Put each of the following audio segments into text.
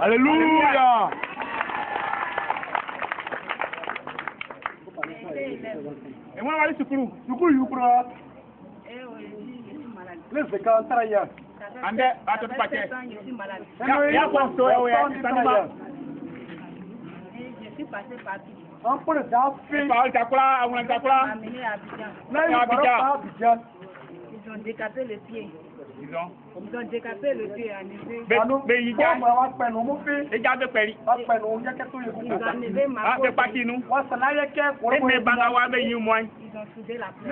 Alléluia. Et moi, on va aller sukuru. Sukuru, yukuru. Les vécans, ça y est. Ande, à tout paquet. Il y a quoi, ça y est. Je suis passé partout. On peut le faire. Parole, t'as quoi? On a quoi? Amené à Abidjan. Là, Ils ont décapé le pied. ils ont décapé le pied en effet. Mais il y a il y a de péri. Ils ont enlevé ma Ah, peau. c'est parti nous. Ils ont soudé la peau.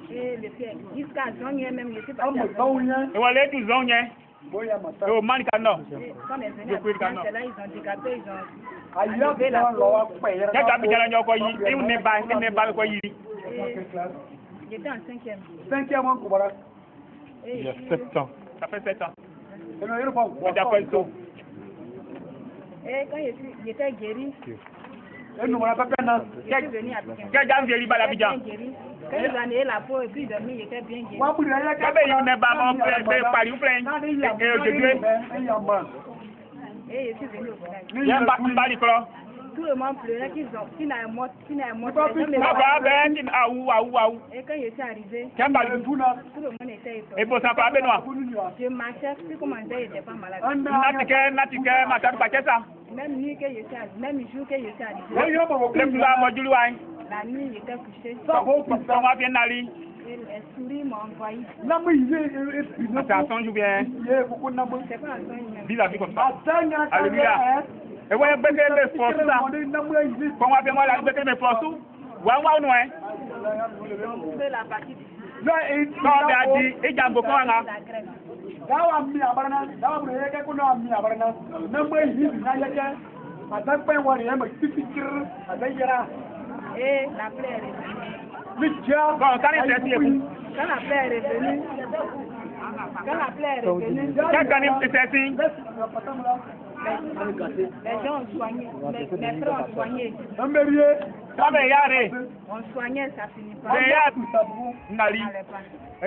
Et le pied. Jusqu'à janvier même, je suis parti à Abidjan. Et voilà, tous ont rien. Au Manicano. Quand les venus à Abidjan, c'est là, ils ont décapé, ils ont enlevé la peau. J'étais en 5e. 5e an, Koubara. Il y a 7 ans. Ça fait 7 ans. Et quand j'étais guéri, je suis venu à Abidjan. Quand ils ont enlevé la peau et puis ils ont mis, j'étais bien guéri. Et je suis venu au village. Tout le monde pleurait qu'ils n'avaient mort. Et quand je suis arrivé, tout le monde était étonné. Je marchais, puis comment je n'étais pas malade. Même nuit que je suis arrivé, même jour que je suis arrivé, la nuit j'étais couché. Et les souris m'ont envahi. C'est un songe ou bien? C'est pas un songe comme ça. Alléluia. Et ouais, mes forces là. Comment fait-moi la bête mes forces? C'est la partie du non, il dit, il y a beaucoup là. Et la plaie est revenue. Quand la plaie est revenue, les gens ont soigné, mes frères ont soigné. On soignait, ça finit pas. Il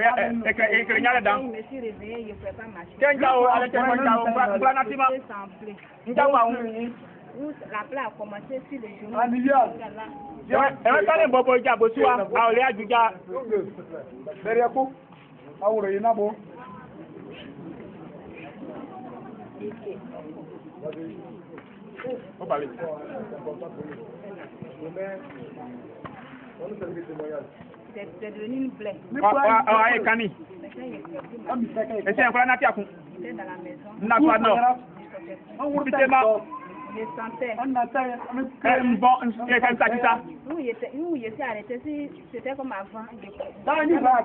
me suis réveillé, je ne pouvais pas marcher. La plaie a commencé sur les genoux. C'est devenu une plaie. J'étais dans la maison. Je sentais. Où je suis arrêté, c'était comme avant. Il y a un guérisseur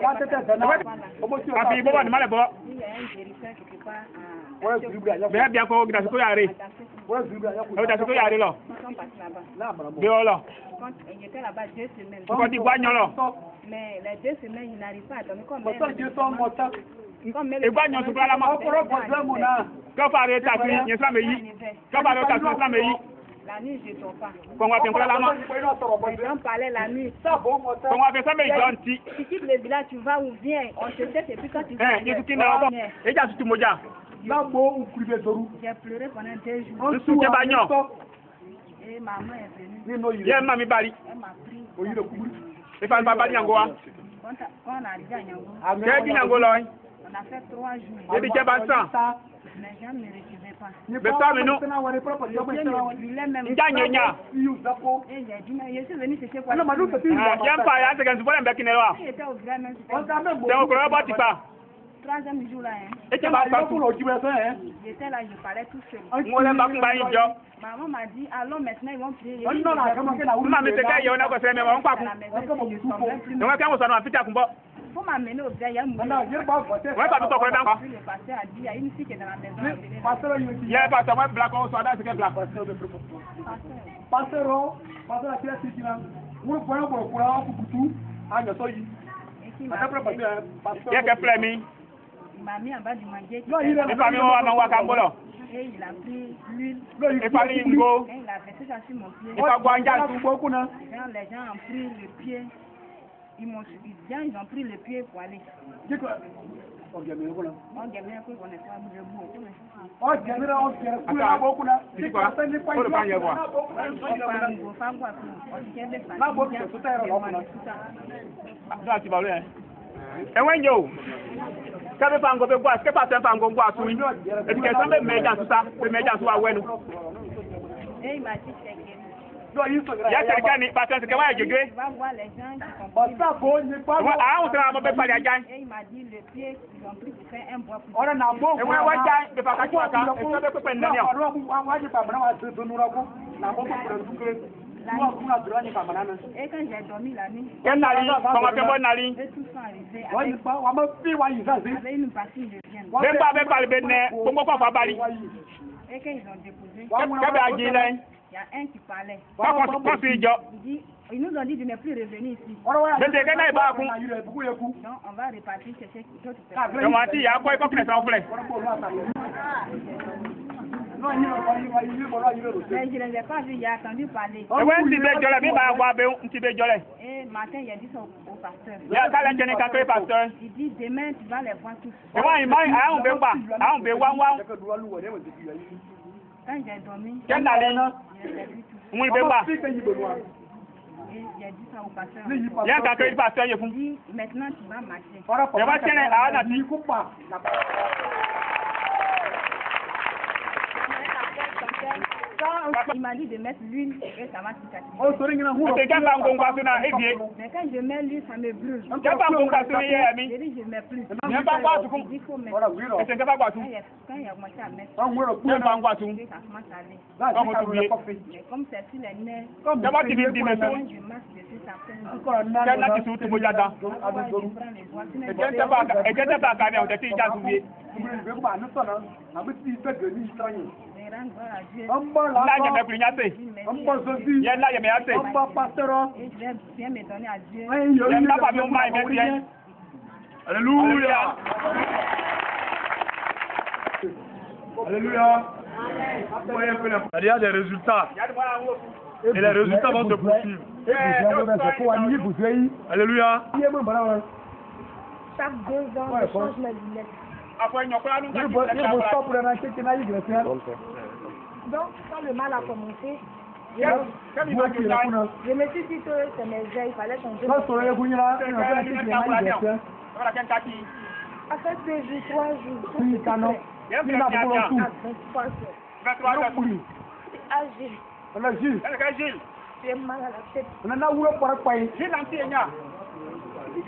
quelque part. Quand j'étais là-bas 2 semaines. Mais les 2 semaines, je n'arrive pas à dormir comme la nuit, je ne dors pas. Les gens parlaient la nuit. Tu quittes le village, tu vas où viens. On te sait, et puis quand tu vas. J'ai pleuré pendant 2 jours. Et maman est venue. Elle m'a pris. Quand on est arrivé à Nyango, on a fait 3 jours. Les gens ne me retrouvaient pas. Et j'ai dit, mais je suis venu chercher quoi. J'étais au village même. 3e jour là. J'étais là, je parlais tout seul. Maman m'a dit, allons maintenant, ils vont prier. Faut m'amener au village, il y a le pasteur a dit, il y a une fille qui est dans la maison. Il m'a mis en bas du manger. Et il a pris l'huile. Et par l'ingo. Et il a versé ça sur mon pied. Et par Guanja. Les gens ont pris le pied. Ils ont pris le pied pour aller. On gagne un peu qu'on est pas debout. Enwenyo. Sabe pango be gwa, skepa se pango gwa su. E ke sambe meja su sa, be meja su awenu. Et il m'a dit c'est que ya serika ni patron se ke wa jeje. va voir les gens qui sont pris. Ah, on sera be pali ajan. Et il m'a dit le pied ils ont pris pour faire un bois pour. E wa jan be pa ka tu aka, e so be pe ndani o. Et quand j'ai dormi la nuit, Ken nali, comment te bon nali. et tout ça arrivé avec une partie de viande. Be pa le benne, gbogbo ko fa bali. Et quand ils ont déposé, Ke be aji le. il y a un qui parlait. Ko su ijo. Ils nous ont dit de ne plus revenir ici. Be te ke na iba kun. Donc on va repartir chercher d'autres personnes. Yo ma ti ya ko ko kle sa ofle. Mais je ne l'ai pas vu, il a attendu parler. E we nti be jole bi ba gwa be nti be jole. Et matin, il a dit ça au pasteur. Ya ka le jeni ka ke pastor. Il dit demain, tu vas les voir tous. E wa imai a un be pa, a un be wan wan. Quand j'ai dormi, Ken nali. je les ai vus tous. Mu be pa. Et j'ai dit ça au pasteur. Ya ka ke pastor ye fun. Il dit maintenant, tu vas marcher. E wa tene a na ti. Il m'a dit de mettre l'huile et ça va cicatriser. Te ke ba ngongwa su na evie. Mais quand je mets l'huile, ça me brûle. Ke ba ngongwa su ye mi. Je dis, je ne mets plus. Ni ba gwa su Il kun. dit, il faut mettre. E te ke ba gwa su. Quand il a commencé à mettre, Ke ba ngwa su. ça commence à aller. Ko ko tu ye. Mais comme c'est sur les nerfs, Ke ba ti bi di me su. quand je marche dessus, ça fait un peu. Ke na ti su ti mo jada. Je prends les bois. Sinon, E ke te ba ka ne o te ti ja su ye. je rends gloire à Dieu. Na je me ku nya se. Ye na ye me ya se. Et je vais bien me donner à Dieu. Ye na ba bi o mai me tie. Alléluia. Alléluia. Il y a des résultats. Et les résultats vont se poursuivre. Alléluia. Chaque 2 ans, je change mes lunettes. Donc, quand le mal a commencé, je me suis dit que c'est mes yeux, il fallait changer. Après 2 jours, 3 jours, Agile, tu es mal à la tête.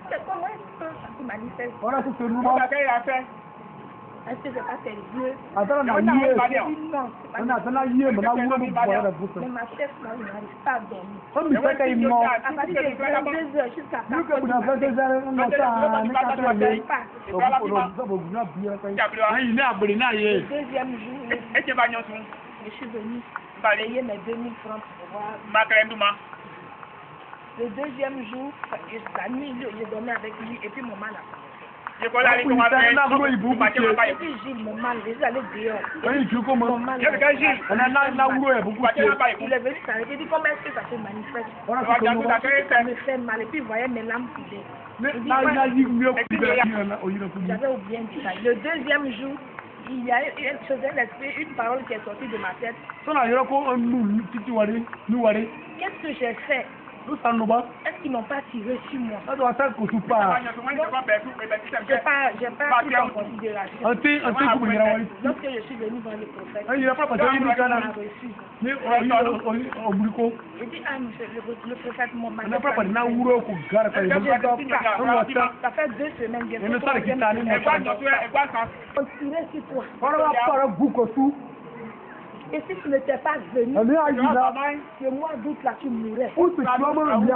C'est comment est-ce que ça se manifeste? Est-ce que c'est pas tes yeux? Non, c'est pas mais ma tête, là, il n'arrive pas à dormir. À partir de 22 heures jusqu'à 4 heures, je n'arrive pas. Le deuxième jour, je suis venue payer mes 2000 francs pour voir. Le deuxième jour, la nuit, je dormais avec lui et puis mon mal a commencé. Et puis Gilles, mon mal, je suis allé dehors. Mon mal, il est venu s'arrêter, il dit comment est-ce que ça se manifeste? Ça me fait mal et puis il voyait mes larmes couler. J'avais oublié un détail. Le deuxième jour, il y a une parole qui est sortie de ma tête. Qu'est-ce que j'ai fait? Est-ce qu'ils n'ont pas tiré sur moi? J'ai pas pris en considération. Lorsque je suis venu voir le prophète, il m'a reçu. J'ai dit, ah, monsieur, le prophète m'a dit, ça fait 2 semaines, j'ai fait 3e semaine. Tirer sur toi. Et si tu n'étais pas venu, c'est moi doute là tu mourrais. Je rends gloire à Dieu.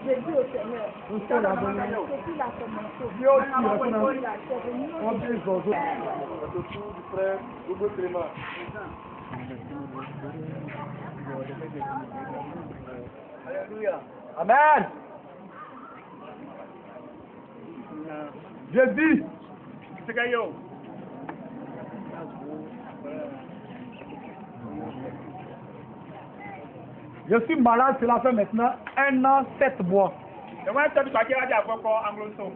J'ai dit au Seigneur, c'est qui l'a commencé. Alléluia. Amen. Jésus. C'est que yo. Je suis malade, cela fait maintenant 1 an, 7 mois. Et moi, je suis parti à la fois anglo-saxon.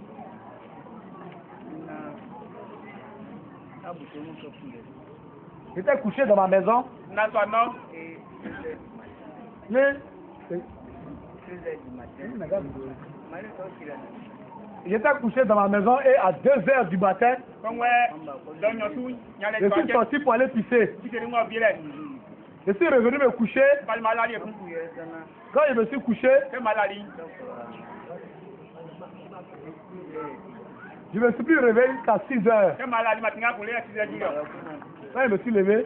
J'étais couché dans ma maison. J'étais couché dans ma maison et à 2 h du matin, je suis sorti pour aller pisser. Je suis revenu me coucher. Quand je me suis couché, je me suis plus réveillé jusqu'à 6 h. Quand je me suis levé,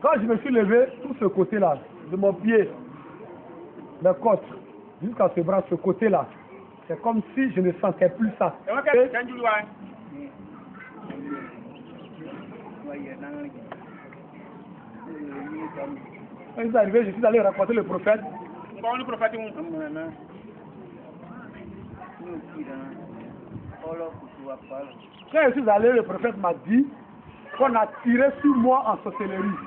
quand je me suis levé, tout ce côté-là, de mon pied, le côte, jusqu'à ce bras, ce côté-là, c'est comme si je ne sentais plus ça. Quand je suis arrivé, je suis allé rencontrer le prophète. Quand je suis allé, le prophète m'a dit qu'on a tiré sur moi en sorcellerie.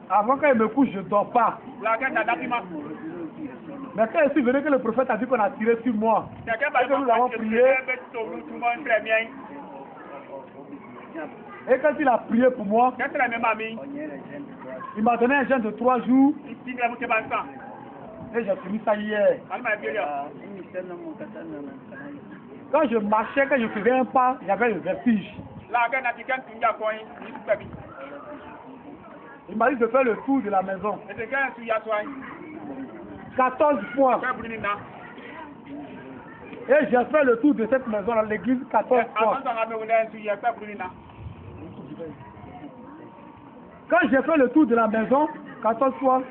Avant quand il me couche, je ne dors pas. Mais quand je suis venu, que le prophète a dit qu'on a tiré sur moi, et que nous avons prié, et quand il a prié pour moi, il m'a donné un jeûne de 3 jours, et j'ai fini ça hier. Quand je marchais, quand je faisais un pas, il y avait le vertige. Il m'a dit de faire le tour de la maison. 14 fois. Et j'ai fait le tour de cette maison dans l'église 14 fois. Quand j'ai fait le tour de la maison 14 fois,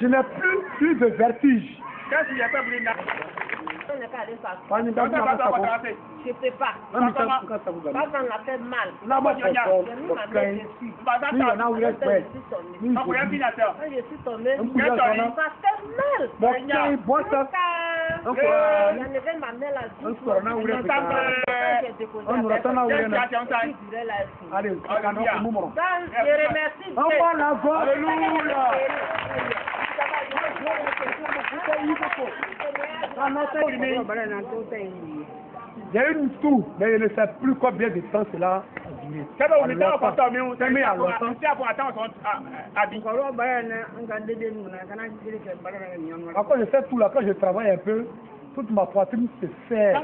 je n'ai plus de vertige. Je ne sais pas. Quand on a fait mal. Quand je suis tombé, ça fait mal. J'enlevais ma main là. J'ai eu une toux, mais je ne sais plus combien de temps cela a duré. Quand je fais tout là, quand je travaille un peu, toute ma poitrine se serre.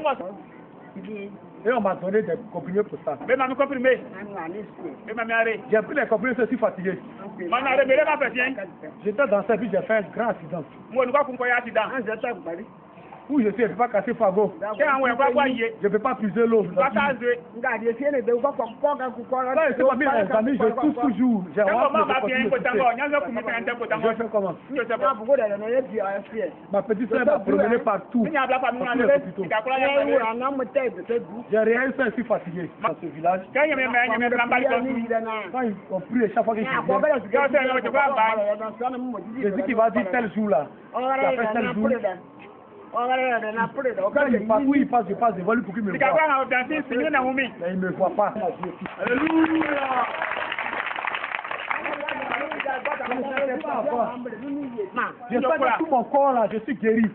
Et on m'a donné des comprimés pour ça. J'ai pris les comprimés, je suis fatigué. J'étais dans cette vie, j'ai fait un grand accident. Où je suis, je ne peux pas casser Fago. Je ne peux pas puiser l'eau. Quand je suis parmi les amis, je touche toujours. Je fais comment? Ma petite soeur m'a promené partout. J'ai rien fait, je suis fatigué dans ce village. Quand ils ont pris chaque fois que je viens, je dis qu'il va dire tel jour là. Tel jour. Quand il passe, je passe devant lui pour qu'il me voit. Mais il ne me voit pas. Alléluia. Je sens que tout mon corps là, je suis guéri.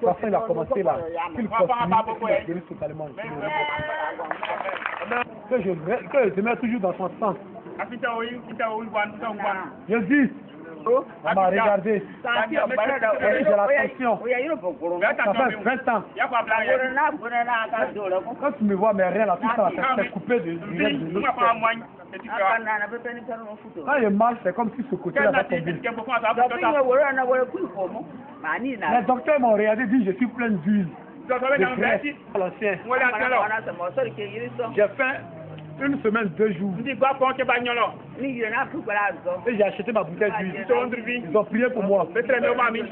Parfois il a commencé là. Il continue, il guéri totalement. Que je mets toujours dans son sang. Je dis. On m'a regardé. J'ai la tension. Ça fait 20 ans. Quand tu me vois, mais rien là, tout ça, c'est coupé de l'autre. Quand je marche, c'est comme si ce côté-là va tomber. Les docteurs m'ont regardé et dit je suis plein d'huile. J'ai fait 1 semaine, 2 jours. Ndi gba kon ke ba nyolo. Ni je na ku gbara zo. Et j'ai acheté ma bouteille d'huile. Ils ont prié pour moi. Petre me mami.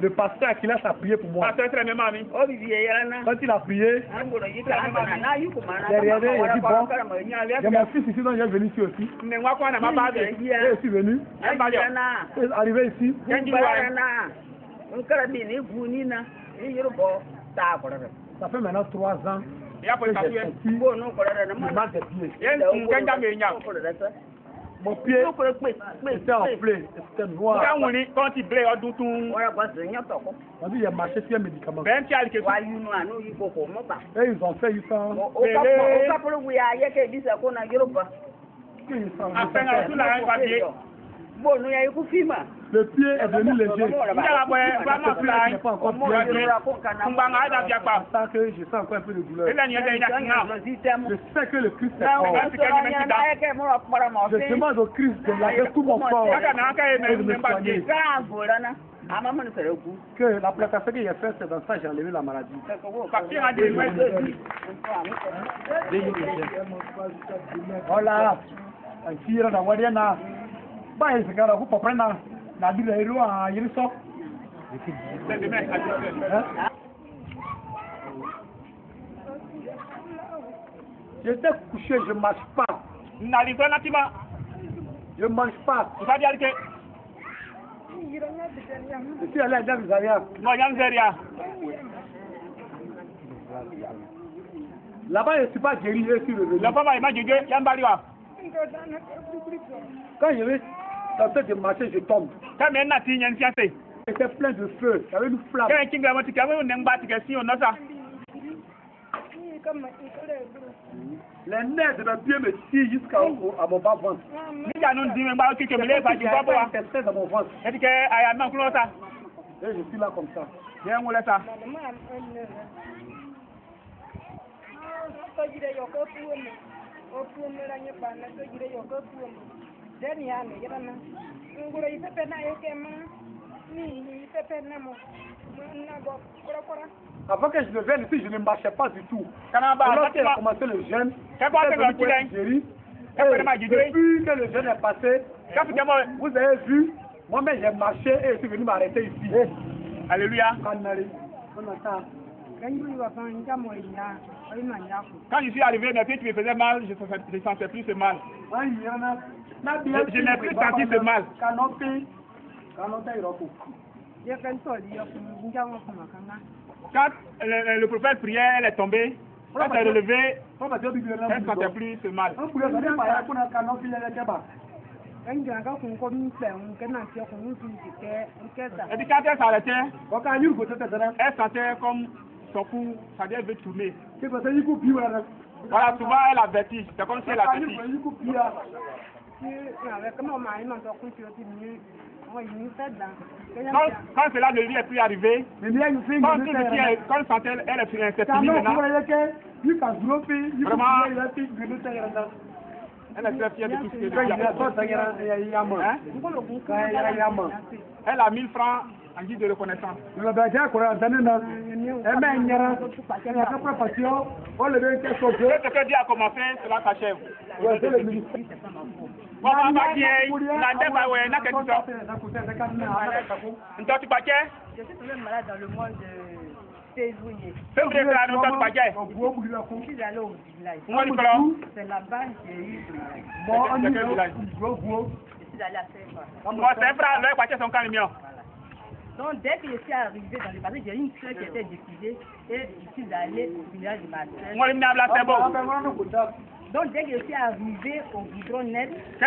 Le pasteur Akilas a prié pour moi. Pasteur me mami. O bi ye yana. Quand il a prié, Angolo yika na na yu ku mana. j'ai regardé et dit bon, il y a mon fils ici donc j'ai venu ici aussi. Me ngwa kwa na mama be. Et je suis venu. Et arrivé ici. Ça fait maintenant 3 ans. Ya ko ta tué. Je me marche des pieds. Yen nganja me nya. Mon pied était enflé, c'était noir. Quand on est quand il blé odun tun. On dit il a marché sur un médicament. Ben ti ali ke. Et ils ont fait, ils sont... Après na tout la va bien. Le pied est devenu léger. Njala boy, vraiment fly. Je pas encore bien. Kumbanga ada bia pa. Ça que je sens encore un peu de douleur. Ela ni eda ina kinga. Je sais que le Christ est fort. Je demande au Christ de laver tout mon corps Aka na aka e et de me me ba soigner. je. Que la placation que j'ai faite, c'est dans ça j'ai enlevé la maladie. Papier a dit ouais. Voilà. Un tiro da guardiana. Bah, c'est quand on peut prendre la ville de l'eau à Yeriso. C'est demain à 10h. J'étais couché, je ne marche pas. Na li zona tima. Je ne mange pas. Ba di alke. Je suis allé à Davisaria. No yang zeria. Là-bas, je ne suis pas guéri, je suis revenu. La fama ma jeje yan bari wa. Quand je vais tenter de marcher, je tombe. Ka me na ti nyen fiase. J'étais plein de feu, il y avait une flamme. Ka kinga mo ti ka we ne ngba ti ka si ono sa. Les nerfs de mes pieds me tirent jusqu'à mon bas-ventre. Ni ja nun di me ngba ki ke me le ba ji babo wa. J'étais dans mon ventre. E ti ke aya na kulo sa. Et je suis là comme ça. Yen wole sa. Avant que je ne vienne ici, je ne marchais pas du tout. Kana ba Lorsqu'il a commencé le jeûne, guéri. depuis que le jeûne est passé, Ka fi mo. vous avez vu, moi-même j'ai marché et je suis venu m'arrêter ici. Alléluia. Quand je suis arrivé, mes pieds qui me faisaient mal, je ne sentais plus ce mal. Je n'ai plus senti ce mal. Quand le prophète priait, elle est tombée. Quand elle est relevée, elle ne sentait plus ce mal. Et puis quand elle s'arrêtait, elle sentait comme son cou, ça devait tourner. Voilà, souvent elle a vertige. C'est comme si elle a vertige. Quand cela ne lui est plus arrivé, quand tout ce qui est, quand sentait, elle est fini, c'est fini maintenant. Elle est très fière de tout ce que elle a 1000 francs en guise de reconnaissance. Tout ce que Dieu a commencé, cela s'achève. Je suis tombée malade dans le mois de février. Je suis allé au village. C'est là-bas que j'ai eu le malade. Je suis allée à Saint-Franc. Donc dès que je suis arrivée dans le passé, j'ai une soeur qui était décédée et je suis allée au village de ma soeur. Donc dès que je suis arrivée au goudron net, on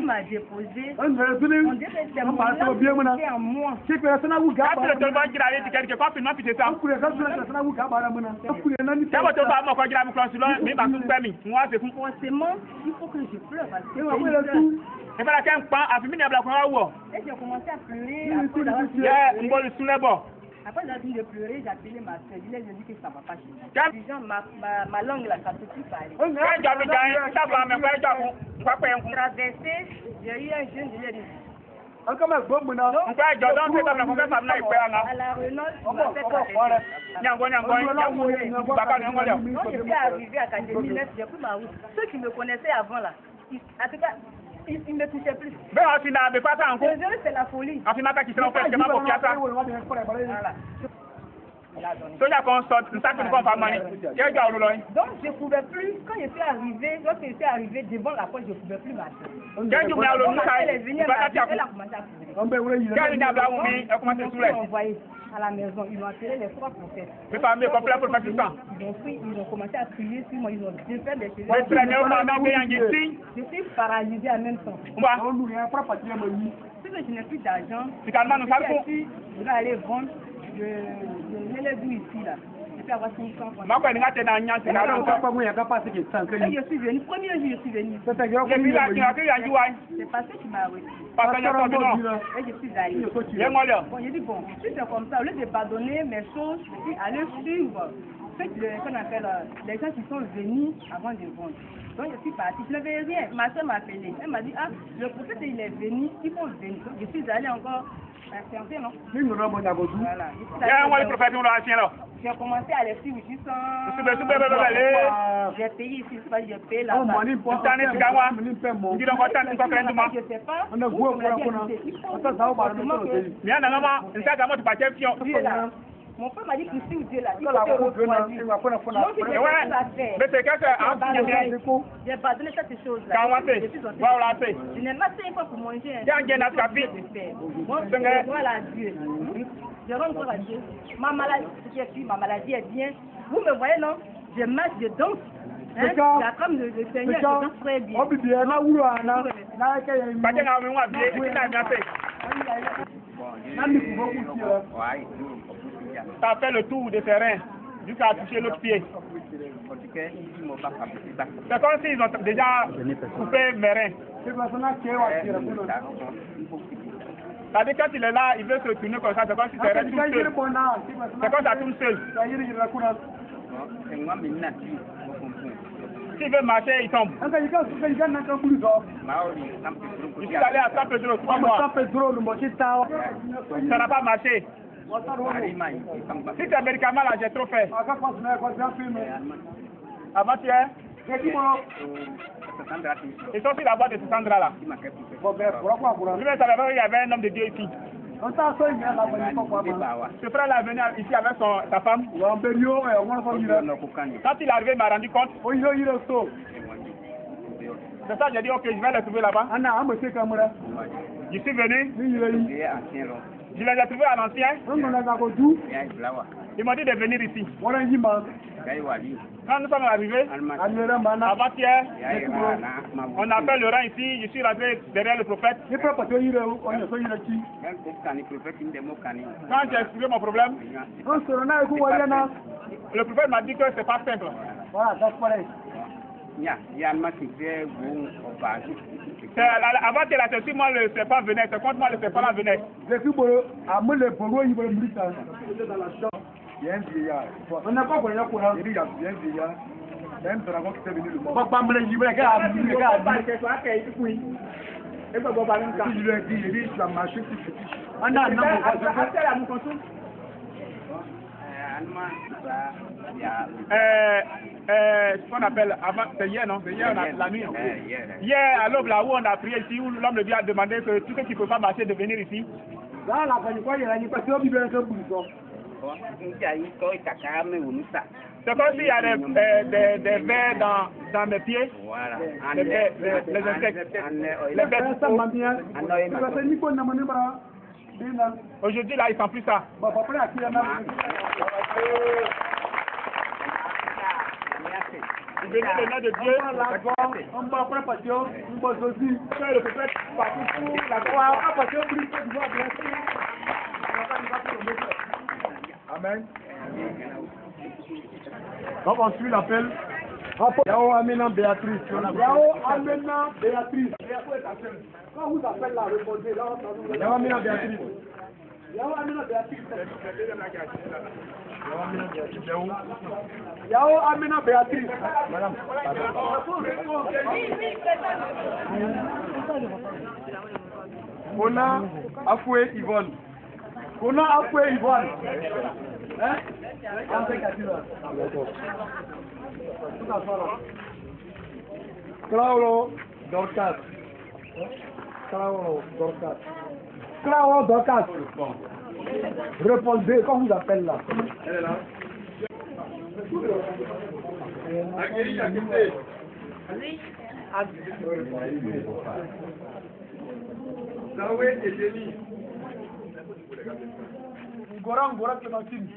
m'a déposé. On dirait que c'est mon âme qui est en moi. Forcément, il faut que je pleure parce que et j'ai commencé à pleurer. Après j'ai fini de pleurer, j'ai appelé ma soeur. Je lui ai dit que ça ne va pas chez moi. Ma langue là, ça ne peut plus parler. Traversé, j'ai eu un jeune, je lui ai dit, Encore même bon maintenant. On fait Jordan c'est comme on fait ça là il fait là. À la Renault, Baka quand j'étais arrivé à Académie 9, j'ai pris ma route. Ceux qui me connaissaient avant là, en tout cas, ils ne me touchaient plus. Ben on s'y n'a pas ça encore. C'est la folie. On s'y n'a pas qui se l'ont fait comment pour faire ça. Voilà. Sonia constate, nous savons qu'on va manier. Donc je ne pouvais plus, quand je suis arrivé, lorsque je suis arrivé devant la porte, je ne pouvais plus marcher. Quand tu viens le Moussa, elle est venue, elle a commencé à courir. Quand il y a Blaoumi, elle commence à Ils m'ont envoyé à la maison, ils ont attiré les trois prophètes. C'est pas mieux complet pour faire tout ça. Ils ont commencé à prier sur moi, ils ont défait des choses. Je suis paralysé en même temps. Si je n'ai plus d'argent, je vais aller vendre. Je l'ai vu ici là. Je peux avoir 500 francs. Et je suis venu, premier jour je suis venu. C'est parce que tu m'as arrêté. Et je suis allé. Bon, j'ai dit bon, si c'est comme ça, au lieu de pardonner mes choses, je suis allé suivre qu'on appelle les gens qui sont venus avant de vendre. Donc je suis partie, je n'avais rien. Ma soeur m'a appelé. Elle m'a dit, ah, le prophète il est venu, il faut venir. Donc je suis allé encore. C'est un peu, non? Voilà. J'ai commencé à les suivre juste j'ai payé ici, j'ai payé là. Je sais pas. Mon frère m'a dit qu'il suit Dieu là. Il faut te refroidir. J'ai pardonné cette chose-là. Je n'ai pas 5 fois pour manger. Moi, je dois à Dieu. Je rends gloire à Dieu. Ma maladie est bien. Vous me voyez, non? Je marche, je danse. Comme le Seigneur, je danse très bien. Ça fait le tour des terrains jusqu'à toucher l'autre pied. C'est comme s'ils ont déjà coupé mes reins. C'est-à-dire quand il est là, il veut se retourner comme ça, c'est comme si c'est resté tout seul. C'est comme ça tout seul. S'il veut marcher, il tombe. Je suis allé à San Pedro 3 mois. Ça n'a pas marché. Si c'est médicament là, j'ai trop fait. Avant-hier, ils sont sur la boîte de Sandra là. Lui-même savait pas qu'il y avait un homme de Dieu ici. Ce frère là est venu ici avec sa femme. Quand il est arrivé, il m'a rendu compte. C'est ça, j'ai dit ok, je vais le trouver là-bas. Je suis venu. Je les ai trouvés à l'ancien. Ils m'ont dit de venir ici. Quand nous sommes arrivés, avant-hier, on a fait le rang ici. Je suis rentré derrière le prophète. Quand j'ai expliqué mon problème, le prophète m'a dit que c'est pas simple. Avant que la ceci, moi le serpent venait, c'est contre moi le serpent là venait. On n'a pas pour rien pour il y a bien vieillard. Même sur la voie qui s'est venu le monde. Pas me le dire, je lui ai dit, je vais marcher tout ce qui. On a ce qu'on appelle avant, c'est hier, non? C'est hier, la nuit. Hier, à l'aube là où on a prié ici, où l'homme de Dieu a demandé que tous ceux qui ne peuvent pas marcher de venir ici. Là, la famille, quoi, il y a une passion qui vient de boulot. C'est comme s'il y a des vers dans mes pieds. Voilà. Les insectes. Les bêtes. Aujourd'hui, là, ils ne font plus ça. Ils venaient le nom de Dieu. On va prendre passion, on va aussi. Le prophète partout pour la croix. Amen. Donc on suit l'appel. Yao Amena Béatrice. Yao Amena Béatrice. Quand vous appelez là, répondez là. Yao Amena Béatrice. Yao Amena Béatrice. Yao Amena Béatrice. Madame. Kona Afoué Yvonne. Kona Afoué Yvonne. Hein? Claudio Dorcas. Claudio Dorcas. Claudio Dorcas. Répondez, comment vous appelez là? Elle est là. Aguerri, accepté. Zawé et Jenny. Ngora Clémentine.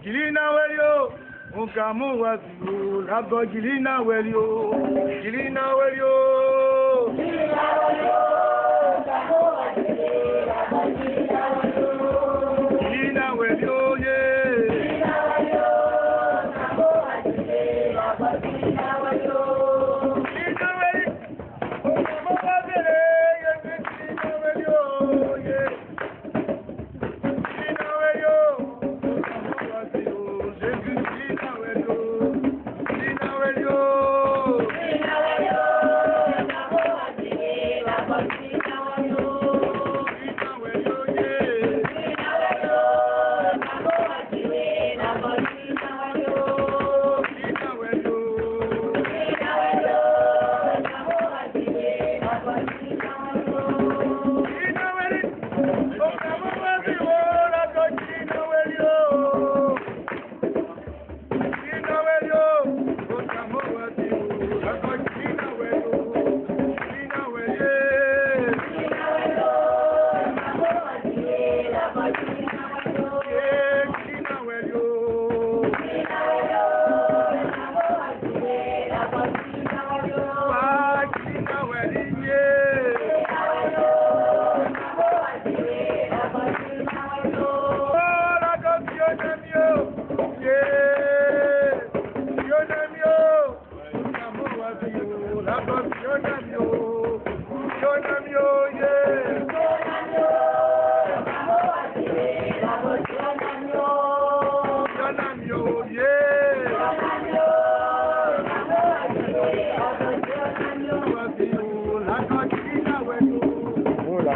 Gilina welio, unkamu wasiu, labo Gilina welio, Gilina welio. Gilina welio, unkamu wasiu, labo Gilina welio. Gilina welio, ye. Gilina welio, unkamu wasiu, labo Gilina welio. Gilina welio, unkamu wasiu, Gilina welio, ye.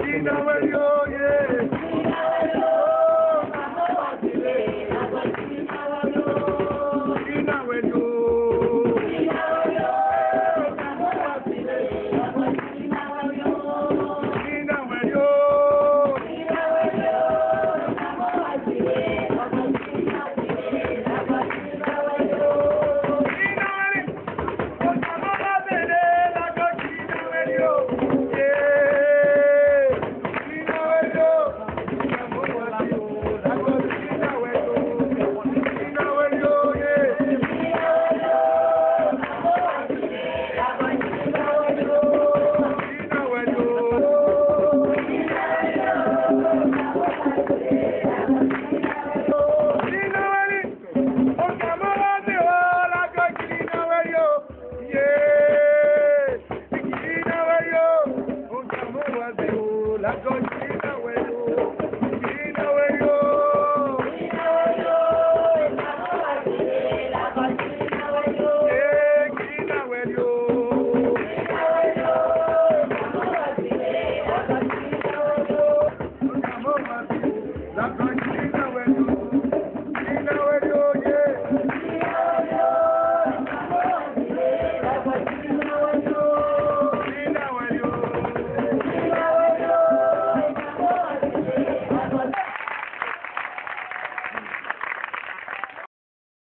Gilina welio.